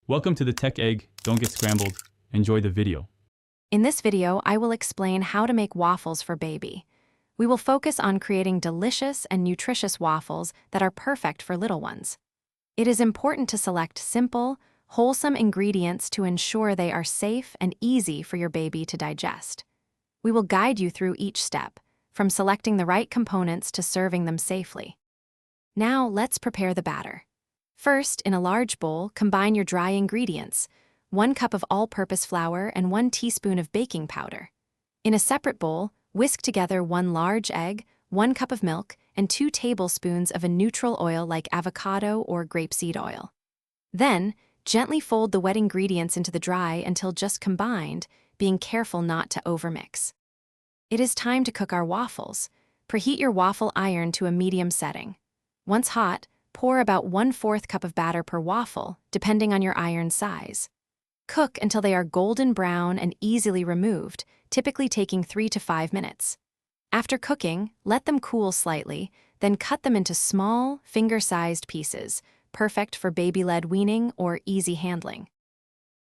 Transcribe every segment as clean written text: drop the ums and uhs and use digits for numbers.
Welcome to the Tech Egg. Don't get scrambled. Enjoy the video. In this video, I will explain how to make waffles for baby. We will focus on creating delicious and nutritious waffles that are perfect for little ones. It is important to select simple, wholesome ingredients to ensure they are safe and easy for your baby to digest. We will guide you through each step, from selecting the right components to serving them safely. Now, let's prepare the batter. First, in a large bowl, combine your dry ingredients: 1 cup of all-purpose flour and 1 teaspoon of baking powder. In a separate bowl, whisk together 1 large egg, 1 cup of milk, and 2 tablespoons of a neutral oil like avocado or grapeseed oil. Then, gently fold the wet ingredients into the dry until just combined, being careful not to overmix. It is time to cook our waffles. Preheat your waffle iron to a medium setting. Once hot, pour about 1/4 cup of batter per waffle, depending on your iron size. Cook until they are golden brown and easily removed, typically taking 3 to 5 minutes. After cooking, let them cool slightly, then cut them into small, finger-sized pieces, perfect for baby-led weaning or easy handling.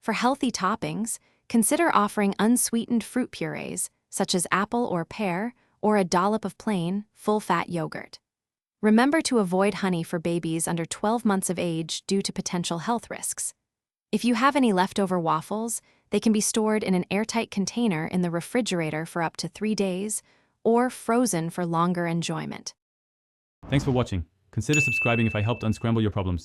For healthy toppings, consider offering unsweetened fruit purees, such as apple or pear, or a dollop of plain, full-fat yogurt. Remember to avoid honey for babies under 12 months of age due to potential health risks. If you have any leftover waffles, they can be stored in an airtight container in the refrigerator for up to 3 days, or frozen for longer enjoyment. Thanks for watching. Consider subscribing if I helped unscramble your problems.